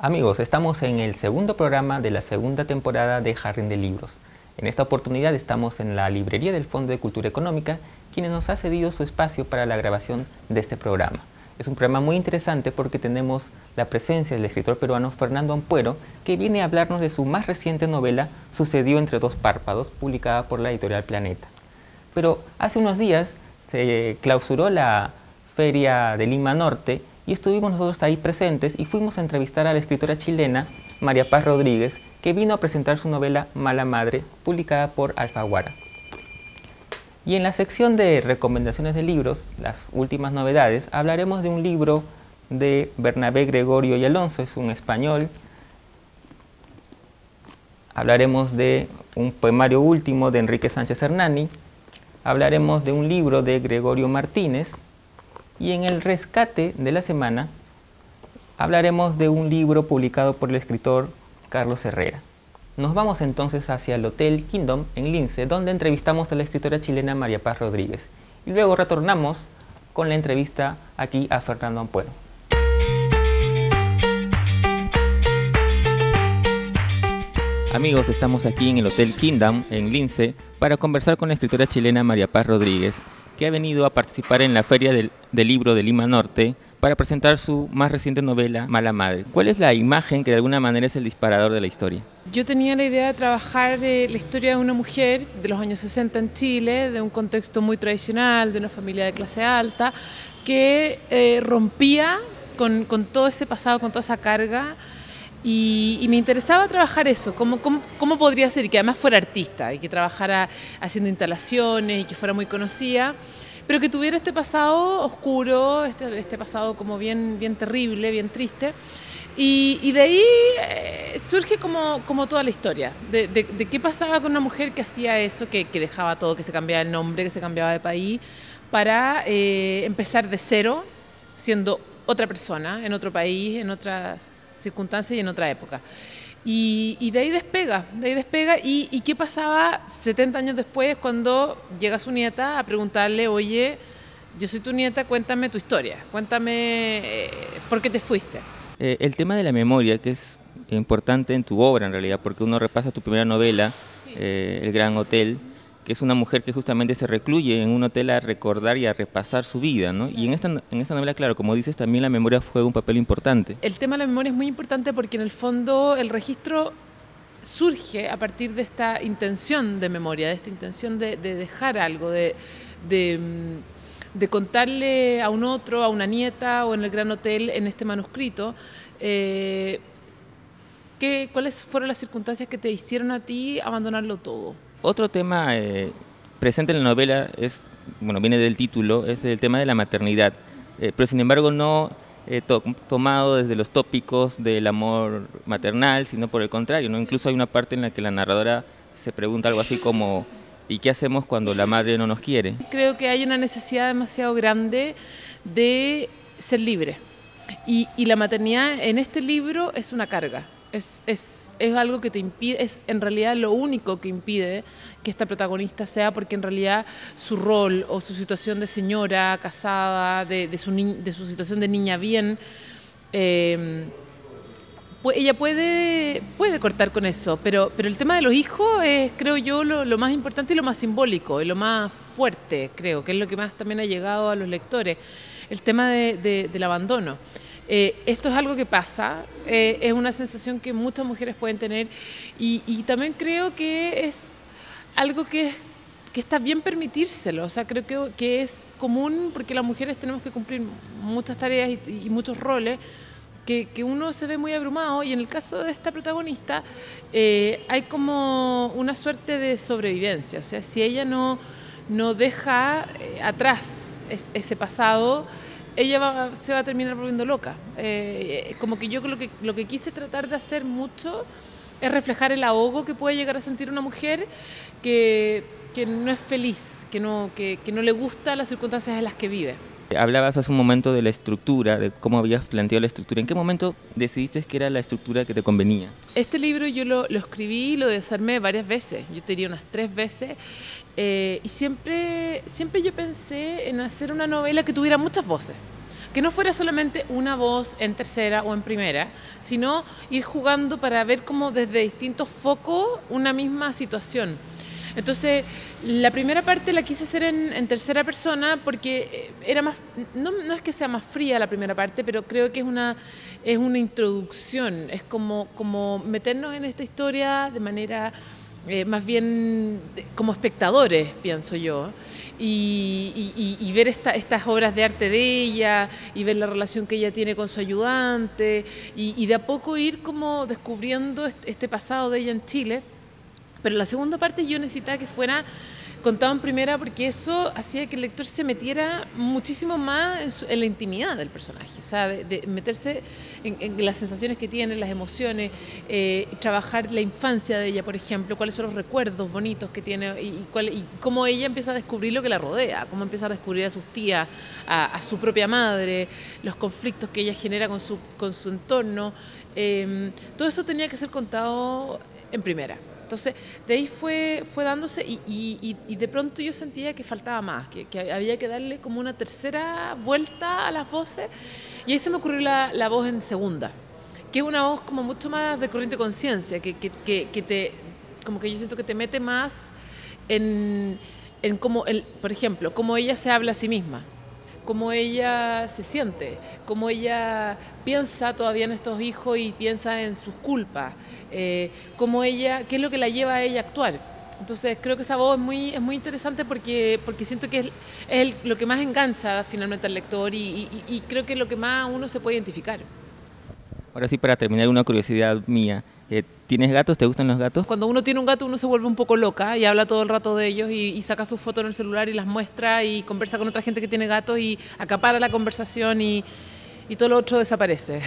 Amigos, estamos en el segundo programa de la segunda temporada de Jardín de Libros. En esta oportunidad estamos en la librería del Fondo de Cultura Económica, quienes nos ha cedido su espacio para la grabación de este programa. Es un programa muy interesante porque tenemos la presencia del escritor peruano Fernando Ampuero, que viene a hablarnos de su más reciente novela, Sucedió entre dos párpados, publicada por la editorial Planeta. Pero hace unos días se clausuró la Feria de Lima Norte y estuvimos nosotros ahí presentes y fuimos a entrevistar a la escritora chilena María Paz Rodríguez, que vino a presentar su novela Mala Madre, publicada por Alfaguara. Y en la sección de recomendaciones de libros, las últimas novedades, hablaremos de un libro de Bernabé Gregorio y Alonso, es un español. Hablaremos de un poemario último de Enrique Sánchez Hernani. Hablaremos de un libro de Gregorio Martínez. Y en el rescate de la semana hablaremos de un libro publicado por el escritor Carlos Herrera. Nos vamos entonces hacia el Hotel Kingdom en Lince, donde entrevistamos a la escritora chilena María Paz Rodríguez. Y luego retornamos con la entrevista aquí a Fernando Ampuero. Amigos, estamos aquí en el Hotel Kingdom en Lince para conversar con la escritora chilena María Paz Rodríguez, que ha venido a participar en la Feria del Libro de Lima Norte para presentar su más reciente novela, Mala Madre. ¿Cuál es la imagen que de alguna manera es el disparador de la historia? Yo tenía la idea de trabajar la historia de una mujer de los años 60 en Chile, de un contexto muy tradicional, de una familia de clase alta, que rompía con todo ese pasado, con toda esa carga. Y me interesaba trabajar eso, cómo podría ser, y que además fuera artista, y que trabajara haciendo instalaciones, y que fuera muy conocida, pero que tuviera este pasado oscuro, este pasado como bien terrible, bien triste. Y de ahí surge como toda la historia, de qué pasaba con una mujer que hacía eso, que dejaba todo, que se cambiaba el nombre, que se cambiaba de país, para empezar de cero, siendo otra persona, en otro país, en otras circunstancias y en otra época. Y de ahí despega. ¿Y qué pasaba 70 años después cuando llega su nieta a preguntarle, oye, yo soy tu nieta, cuéntame tu historia, cuéntame por qué te fuiste? El tema de la memoria, que es importante en tu obra en realidad, porque uno repasa tu primera novela, sí. El Gran Hotel, que es una mujer que justamente se recluye en un hotel a recordar y a repasar su vida, ¿no? Y en esta novela, claro, como dices, también la memoria juega un papel importante. El tema de la memoria es muy importante porque en el fondo el registro surge a partir de esta intención de memoria, de esta intención de dejar algo, de contarle a un otro, a una nieta o en el Gran Hotel, en este manuscrito, cuáles fueron las circunstancias que te hicieron a ti abandonarlo todo. Otro tema presente en la novela viene del título, es el tema de la maternidad, pero sin embargo no tomado desde los tópicos del amor maternal, sino por el contrario, ¿no? Incluso hay una parte en la que la narradora se pregunta algo así como ¿y qué hacemos cuando la madre no nos quiere? Creo que hay una necesidad demasiado grande de ser libre y la maternidad en este libro es una carga, es algo que te impide, es en realidad lo único que impide que esta protagonista sea, porque en realidad su rol o su situación de señora casada, de su situación de niña bien, ella puede cortar con eso, pero el tema de los hijos es, creo yo, lo más importante y lo más simbólico y lo más fuerte, creo, que es lo que más también ha llegado a los lectores, el tema del abandono. Esto es algo que pasa, es una sensación que muchas mujeres pueden tener y también creo que es algo que está bien permitírselo, o sea, creo que es común porque las mujeres tenemos que cumplir muchas tareas y muchos roles que uno se ve muy abrumado, y en el caso de esta protagonista hay como una suerte de sobrevivencia, o sea, si ella no deja atrás ese pasado, ella se va a terminar volviendo loca. Como que yo lo que quise tratar de hacer mucho es reflejar el ahogo que puede llegar a sentir una mujer que no es feliz, que no le gustan las circunstancias en las que vive. Hablabas hace un momento de la estructura, de cómo habías planteado la estructura. ¿En qué momento decidiste que era la estructura que te convenía? Este libro yo lo escribí, lo desarmé varias veces, yo te diría unas 3 veces, y siempre yo pensé en hacer una novela que tuviera muchas voces. que no fuera solamente una voz en tercera o en primera, sino ir jugando para ver como desde distintos focos una misma situación. Entonces, la primera parte la quise hacer en tercera persona porque era más, no es que sea más fría la primera parte, pero creo que es una introducción, es como meternos en esta historia de manera más bien como espectadores, pienso yo, y ver estas obras de arte de ella, y ver la relación que ella tiene con su ayudante, y de a poco ir como descubriendo este pasado de ella en Chile. Pero la segunda parte yo necesitaba que fuera contado en primera porque eso hacía que el lector se metiera muchísimo más en la intimidad del personaje, o sea, de meterse en las sensaciones que tiene, las emociones, trabajar la infancia de ella, por ejemplo, cuáles son los recuerdos bonitos que tiene y cómo ella empieza a descubrir lo que la rodea, cómo empieza a descubrir a sus tías, a su propia madre, los conflictos que ella genera con su entorno. Todo eso tenía que ser contado en primera. Entonces, de ahí fue dándose y de pronto yo sentía que faltaba más, que había que darle como una tercera vuelta a las voces, y ahí se me ocurrió la voz en segunda, que es una voz como mucho más de corriente conciencia, como que yo siento que te mete más en cómo, por ejemplo, cómo ella se habla a sí misma, cómo ella se siente, cómo ella piensa todavía en estos hijos y piensa en sus culpas, cómo ella, qué es lo que la lleva a ella a actuar. Entonces creo que esa voz es muy interesante porque siento que es lo que más engancha finalmente al lector y creo que es lo que más uno se puede identificar. Ahora sí, para terminar, una curiosidad mía. ¿Tienes gatos? ¿Te gustan los gatos? Cuando uno tiene un gato uno se vuelve un poco loca y habla todo el rato de ellos y saca sus fotos en el celular y las muestra y conversa con otra gente que tiene gatos y acapara la conversación y todo lo otro desaparece.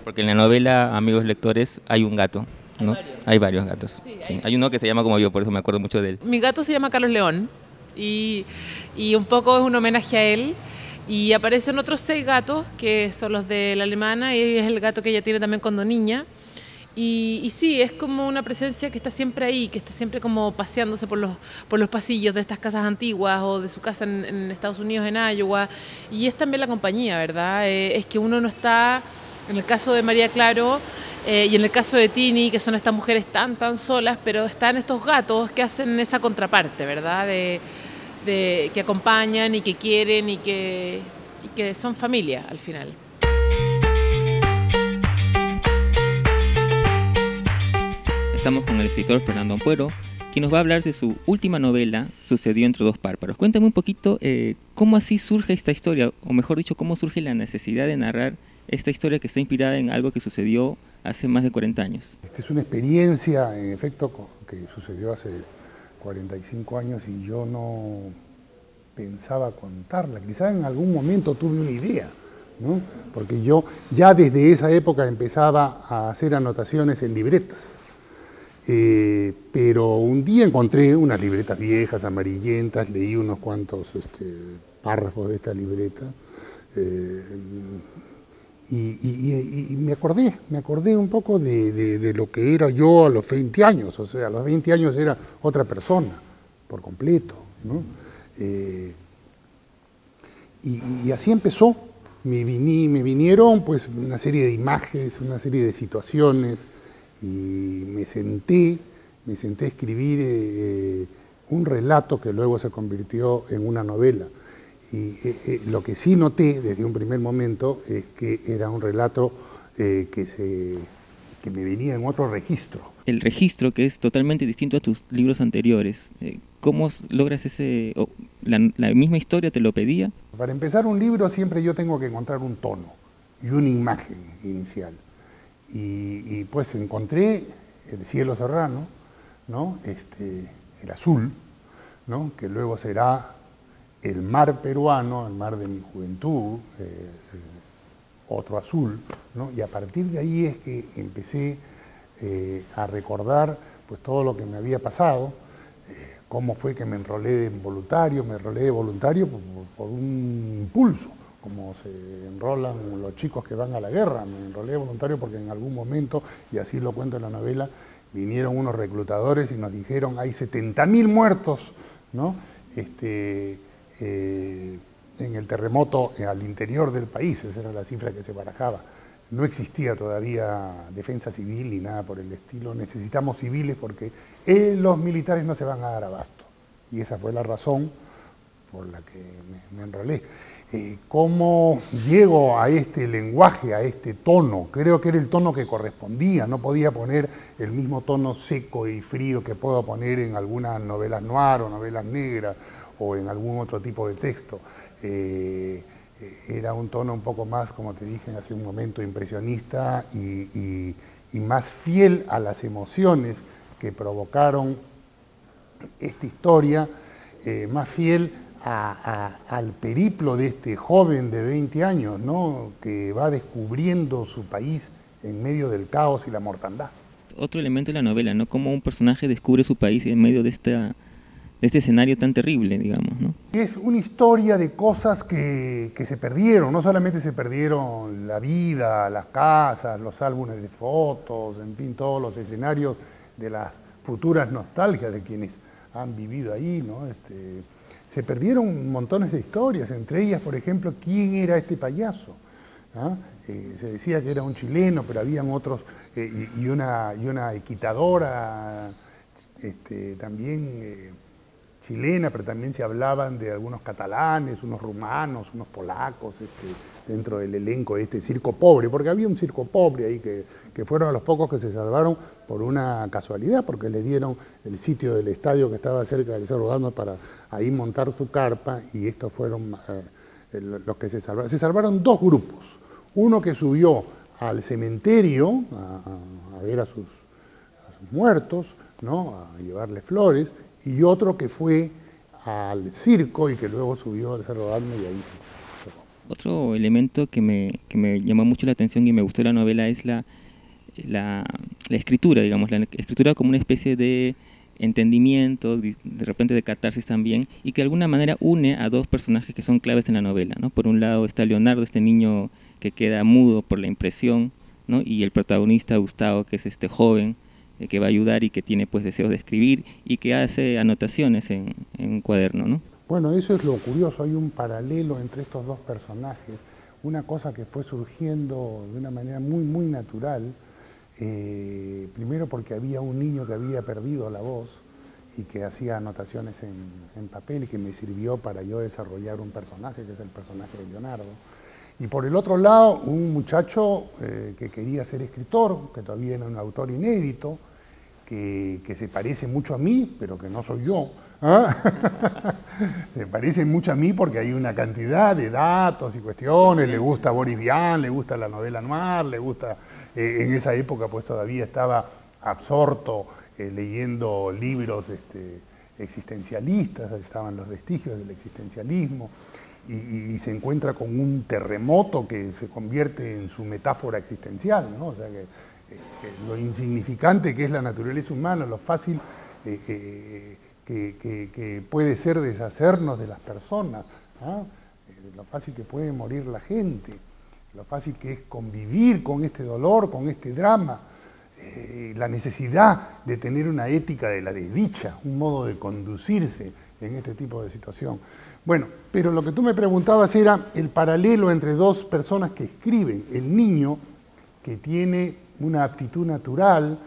Porque en la novela, amigos lectores, hay un gato, ¿no? Hay varios gatos. Sí, Sí. Hay uno que se llama como yo, por eso me acuerdo mucho de él. Mi gato se llama Carlos León y un poco es un homenaje a él. Y aparecen otros 6 gatos, que son los de la alemana, y es el gato que ella tiene también cuando niña. Y sí, es como una presencia que está siempre ahí, que está siempre como paseándose por los pasillos de estas casas antiguas o de su casa en Estados Unidos, en Iowa. Y es también la compañía, ¿verdad? Es que uno no está, en el caso de María Claro y en el caso de Tini, que son estas mujeres tan solas, pero están estos gatos que hacen esa contraparte, ¿verdad? Que acompañan y que quieren y que son familia al final. Estamos con el escritor Fernando Ampuero, quien nos va a hablar de su última novela, Sucedió entre dos párpados. Cuéntame un poquito cómo así surge esta historia, o mejor dicho, cómo surge la necesidad de narrar esta historia que está inspirada en algo que sucedió hace más de 40 años. Esta es una experiencia, en efecto, que sucedió hace 45 años y yo no pensaba contarla. Quizá en algún momento tuve una idea, ¿no? Porque yo ya desde esa época empezaba a hacer anotaciones en libretas. Pero un día encontré unas libretas viejas, amarillentas, leí unos cuantos párrafos de esta libreta y me acordé un poco de lo que era yo a los 20 años, o sea, a los 20 años era otra persona, por completo, ¿no? Y así empezó, me vinieron pues una serie de imágenes, una serie de situaciones, y me senté a escribir un relato que luego se convirtió en una novela. Y lo que sí noté desde un primer momento es que era un relato que me venía en otro registro. El registro que es totalmente distinto a tus libros anteriores. ¿Cómo logras la misma historia te lo pedía? Para empezar un libro siempre yo tengo que encontrar un tono y una imagen inicial. Y pues encontré el cielo serrano, ¿no? El azul, ¿no? Que luego será el mar peruano, el mar de mi juventud, otro azul, ¿no? Y a partir de ahí es que empecé a recordar pues todo lo que me había pasado, cómo fue que me enrolé de voluntario por un impulso, como se enrolan los chicos que van a la guerra. Me enrolé de voluntario porque en algún momento, y así lo cuento en la novela, vinieron unos reclutadores y nos dijeron hay 70.000 muertos, ¿no? en el terremoto al interior del país, esa era la cifra que se barajaba. No existía todavía defensa civil ni nada por el estilo. Necesitamos civiles porque los militares no se van a dar abasto. Y esa fue la razón por la que me enrolé. ¿Cómo llego a este lenguaje, a este tono? Creo que era el tono que correspondía. No podía poner el mismo tono seco y frío que puedo poner en algunas novelas noir o novelas negras o en algún otro tipo de texto. Era un tono un poco más, como te dije hace un momento, impresionista y más fiel a las emociones que provocaron esta historia, más fiel al periplo de este joven de 20 años, ¿no?, que va descubriendo su país en medio del caos y la mortandad. Otro elemento de la novela, ¿no?, cómo un personaje descubre su país en medio de este escenario tan terrible, digamos, ¿no? Es una historia de cosas que se perdieron. No solamente se perdieron la vida, las casas, los álbumes de fotos, en fin, todos los escenarios de las futuras nostalgias de quienes han vivido ahí, ¿no? Se perdieron montones de historias, entre ellas, por ejemplo, ¿quién era este payaso? ¿Ah? Se decía que era un chileno, pero habían otros, y una equitadora también chilena, pero también se hablaban de algunos catalanes, unos rumanos, unos polacos, dentro del elenco de este circo pobre, porque había un circo pobre ahí que fueron a los pocos que se salvaron por una casualidad, porque le dieron el sitio del estadio que estaba cerca del Cerro Dando para ahí montar su carpa, y estos fueron los que se salvaron. Se salvaron dos grupos, uno que subió al cementerio a ver a sus muertos, ¿no?, a llevarle flores, y otro que fue al circo y que luego subió al Cerro Dando y ahí. Otro elemento que me llamó mucho la atención y me gustó de la novela es la escritura, digamos, la escritura como una especie de entendimiento, de repente de catarsis también, y que de alguna manera une a dos personajes que son claves en la novela, ¿no? Por un lado está Leonardo, este niño que queda mudo por la impresión, ¿no?, y el protagonista Gustavo, que es este joven que va a ayudar y que tiene pues deseos de escribir y que hace anotaciones en un cuaderno, ¿no? Bueno, eso es lo curioso, hay un paralelo entre estos dos personajes, una cosa que fue surgiendo de una manera muy, muy natural, primero porque había un niño que había perdido la voz y que hacía anotaciones en papel y que me sirvió para yo desarrollar un personaje, que es el personaje de Leonardo. Y por el otro lado, un muchacho que quería ser escritor, que todavía era un autor inédito, que se parece mucho a mí, pero que no soy yo. ¿Ah? Se parece mucho a mí porque hay una cantidad de datos y cuestiones, le gusta Boris Vian, le gusta la novela noir, le gusta, en esa época pues todavía estaba absorto leyendo libros existencialistas, estaban los vestigios del existencialismo, y se encuentra con un terremoto que se convierte en su metáfora existencial, ¿no? O sea que lo insignificante que es la naturaleza humana, lo fácil que puede ser deshacernos de las personas, ¿ah? Lo fácil que puede morir la gente, lo fácil que es convivir con este dolor, con este drama, la necesidad de tener una ética de la desdicha, un modo de conducirse en este tipo de situación. Bueno, pero lo que tú me preguntabas era el paralelo entre dos personas que escriben, el niño que tiene una aptitud natural,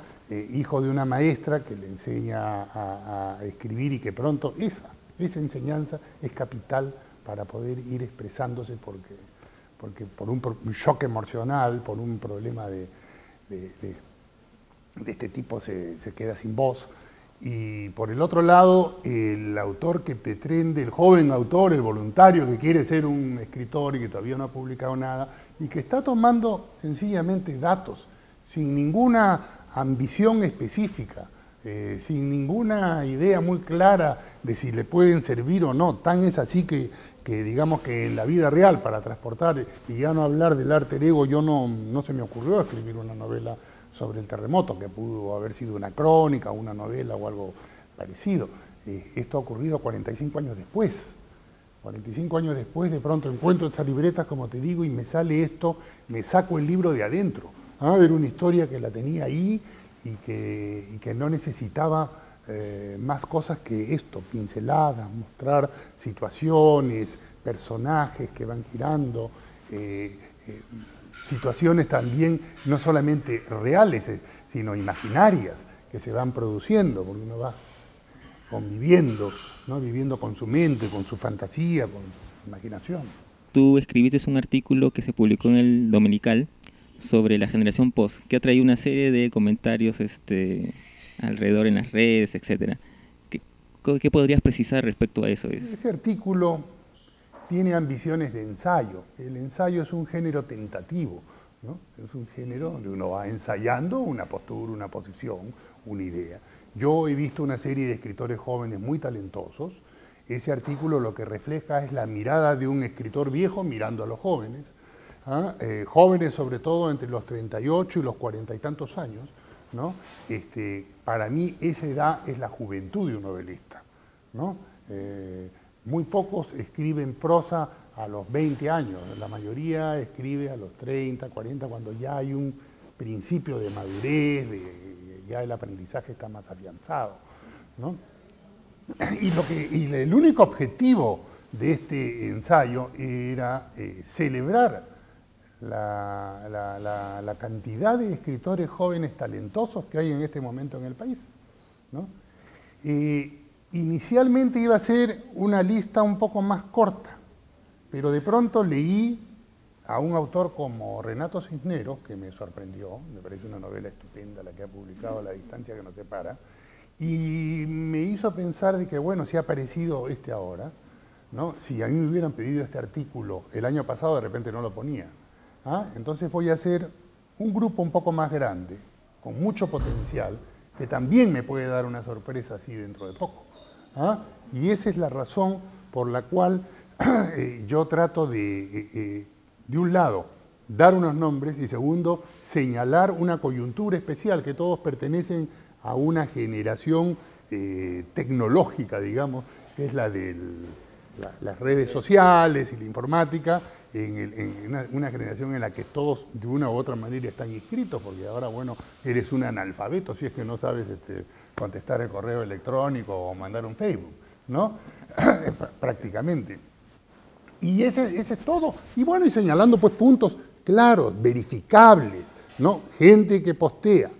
hijo de una maestra que le enseña a escribir y que pronto esa enseñanza es capital para poder ir expresándose porque por un shock emocional, por un problema de este tipo se queda sin voz. Y por el otro lado, el autor que pretende, el joven autor, el voluntario que quiere ser un escritor y que todavía no ha publicado nada y que está tomando sencillamente datos, sin ninguna ambición específica, sin ninguna idea muy clara de si le pueden servir o no. Tan es así que digamos que en la vida real, para transportar y ya no hablar del alter ego, no se me ocurrió escribir una novela sobre el terremoto, que pudo haber sido una crónica, una novela o algo parecido. Esto ha ocurrido 45 años después. 45 años después, de pronto encuentro estas libretas, como te digo, y me sale esto, me saco el libro de adentro. Era una historia que la tenía ahí y que no necesitaba más cosas que esto, pinceladas, mostrar situaciones, personajes que van girando, situaciones también no solamente reales, sino imaginarias que se van produciendo, porque uno va conviviendo, ¿no? Viviendo con su mente, con su fantasía, con su imaginación. Tú escribiste un artículo que se publicó en el Dominical sobre la generación post, que ha traído una serie de comentarios alrededor en las redes, etc. ¿Qué podrías precisar respecto a eso? Ese artículo tiene ambiciones de ensayo. El ensayo es un género tentativo, ¿no? Es un género donde uno va ensayando una postura, una posición, una idea. Yo he visto una serie de escritores jóvenes muy talentosos. Ese artículo lo que refleja es la mirada de un escritor viejo mirando a los jóvenes, jóvenes sobre todo entre los 38 y los 40 y tantos años, ¿no? Para mí esa edad es la juventud de un novelista, ¿no? Muy pocos escriben prosa a los 20 años, la mayoría escribe a los 30, 40, cuando ya hay un principio de madurez, ya el aprendizaje está más afianzado, ¿no? Y el único objetivo de este ensayo era celebrar la cantidad de escritores jóvenes talentosos que hay en este momento en el país, ¿no? Inicialmente iba a ser una lista un poco más corta, pero de pronto leí a un autor como Renato Cisneros, que me sorprendió, me parece una novela estupenda la que ha publicado A la distancia que nos separa, y me hizo pensar de que, bueno, si ha aparecido ahora, ¿no? Si a mí me hubieran pedido este artículo el año pasado, de repente no lo ponía. Entonces voy a hacer un grupo un poco más grande, con mucho potencial, que también me puede dar una sorpresa así dentro de poco. Y esa es la razón por la cual yo trato de un lado, dar unos nombres, y segundo, señalar una coyuntura especial, que todos pertenecen a una generación tecnológica, digamos, que es la de las redes sociales y la informática, en una generación en la que todos de una u otra manera están inscritos, porque ahora, bueno, eres un analfabeto si es que no sabes contestar el correo electrónico o mandar un Facebook, ¿no? Prácticamente. Y ese es todo. Y bueno, y señalando pues puntos claros, verificables, ¿no? Gente que postea,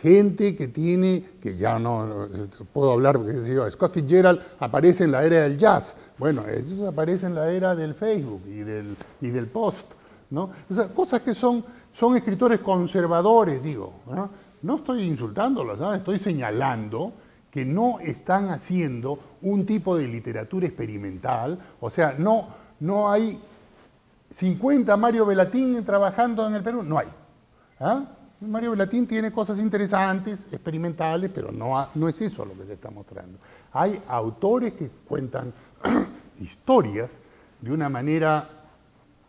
gente que tiene, que ya no puedo hablar, porque Scott Fitzgerald aparece en la era del jazz. Bueno, ellos aparecen en la era del Facebook y del post, ¿no? O sea, cosas que son escritores conservadores, digo, ¿no? No estoy insultándolos, ¿sabes? Estoy señalando que no están haciendo un tipo de literatura experimental, o sea, no hay 50 Mario Bellatín trabajando en el Perú, no hay. Mario Bellatín tiene cosas interesantes, experimentales, pero no es eso lo que se está mostrando. Hay autores que cuentan historias de una manera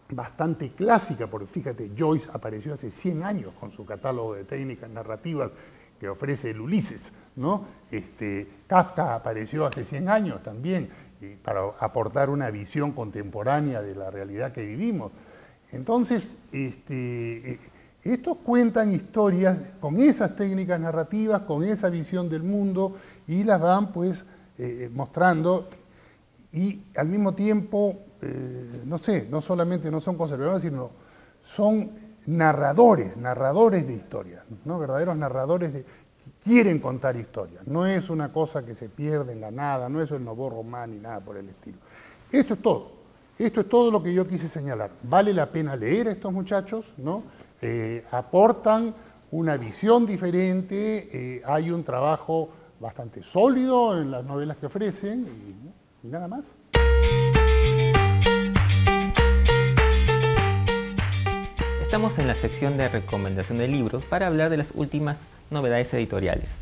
bastante clásica, porque fíjate, Joyce apareció hace 100 años con su catálogo de técnicas narrativas que ofrece el Ulises, ¿no? Kafka apareció hace 100 años también, para aportar una visión contemporánea de la realidad que vivimos. Entonces, estos cuentan historias con esas técnicas narrativas, con esa visión del mundo, y las van pues mostrando, y al mismo tiempo, no solamente no son conservadores, sino son narradores de historias, ¿no? Verdaderos narradores que quieren contar historias. No es una cosa que se pierde en la nada, no es el Nouveau Roman ni nada por el estilo. Esto es todo. Esto es todo lo que yo quise señalar. Vale la pena leer a estos muchachos, ¿no? Aportan una visión diferente, hay un trabajo bastante sólido en las novelas que ofrecen, y nada más. Estamos en la sección de recomendación de libros para hablar de las últimas novedades editoriales.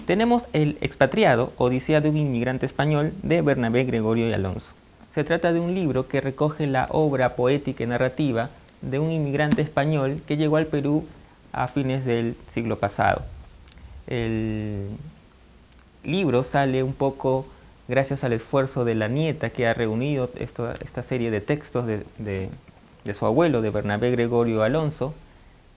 Tenemos El expatriado, Odisea de un inmigrante español, de Bernabé Gregorio y Alonso. Se trata de un libro que recoge la obra poética y narrativa de un inmigrante español que llegó al Perú a fines del siglo pasado. El libro sale un poco gracias al esfuerzo de la nieta, que ha reunido esta serie de textos de su abuelo, de Bernabé Gregorio Alonso,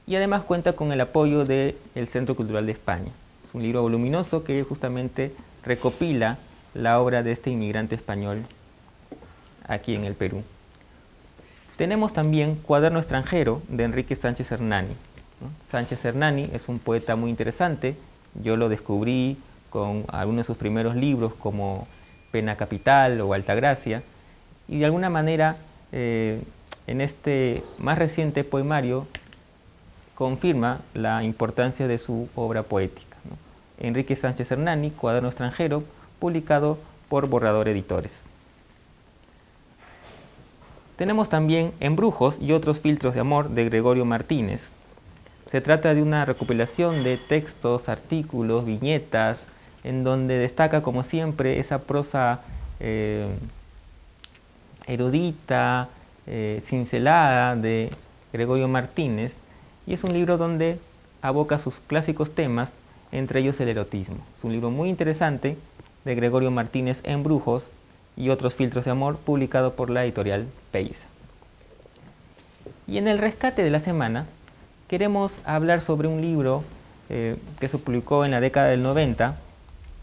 y además cuenta con el apoyo del Centro Cultural de España. Es un libro voluminoso que justamente recopila la obra de este inmigrante español aquí en el Perú. Tenemos también Cuaderno extranjero de Enrique Sánchez Hernani, ¿no? Sánchez Hernani es un poeta muy interesante. Yo lo descubrí con algunos de sus primeros libros como Pena Capital o Altagracia, y de alguna manera en este más reciente poemario confirma la importancia de su obra poética, ¿no? Enrique Sánchez Hernani, Cuaderno extranjero, publicado por Borrador Editores. Tenemos también Embrujos y otros filtros de amor de Gregorio Martínez. Se trata de una recopilación de textos, artículos, viñetas, en donde destaca, como siempre, esa prosa erudita, cincelada de Gregorio Martínez, y es un libro donde aboca sus clásicos temas, entre ellos el erotismo. Es un libro muy interesante de Gregorio Martínez, Embrujos y otros filtros de amor, publicado por la editorial Peiza. Y en el rescate de la semana queremos hablar sobre un libro que se publicó en la década del 90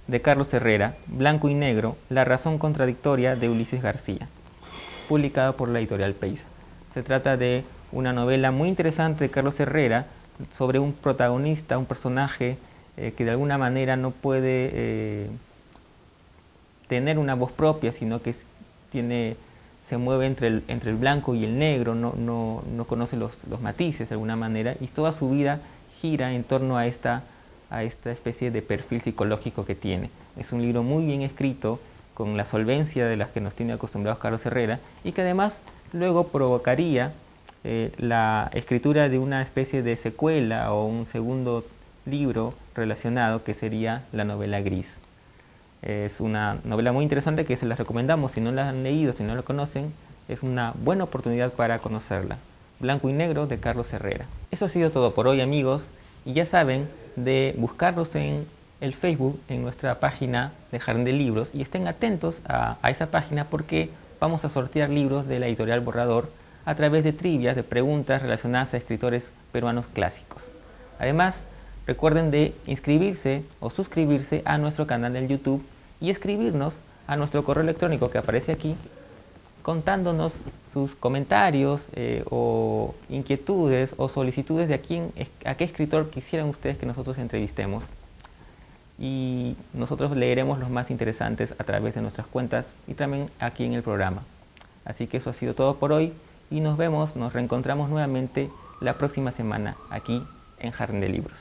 de Carlos Herrera, Blanco y Negro, La razón contradictoria de Ulises García, publicado por la editorial Peiza. Se trata de una novela muy interesante de Carlos Herrera sobre un protagonista, un personaje que de alguna manera no puede tener una voz propia, sino que se mueve entre el blanco y el negro, no conoce los matices de alguna manera, y toda su vida gira en torno a esta especie de perfil psicológico que tiene. Es un libro muy bien escrito, con la solvencia de las que nos tiene acostumbrados Carlos Herrera, y que además luego provocaría la escritura de una especie de secuela o un segundo libro relacionado, que sería la novela Gris. Es una novela muy interesante que se las recomendamos. Si no la han leído, si no la conocen, es una buena oportunidad para conocerla. Blanco y Negro de Carlos Herrera. Eso ha sido todo por hoy, amigos, y ya saben de buscarlos en el Facebook, en nuestra página de Jardín de Libros, y estén atentos a esa página, porque vamos a sortear libros de la editorial Borrador a través de trivias, de preguntas relacionadas a escritores peruanos clásicos. Además, recuerden de inscribirse o suscribirse a nuestro canal de YouTube y escribirnos a nuestro correo electrónico que aparece aquí, contándonos sus comentarios o inquietudes o solicitudes de a qué escritor quisieran ustedes que nosotros entrevistemos. Y nosotros leeremos los más interesantes a través de nuestras cuentas y también aquí en el programa. Así que eso ha sido todo por hoy, y nos reencontramos nuevamente la próxima semana aquí en Jardín de Libros.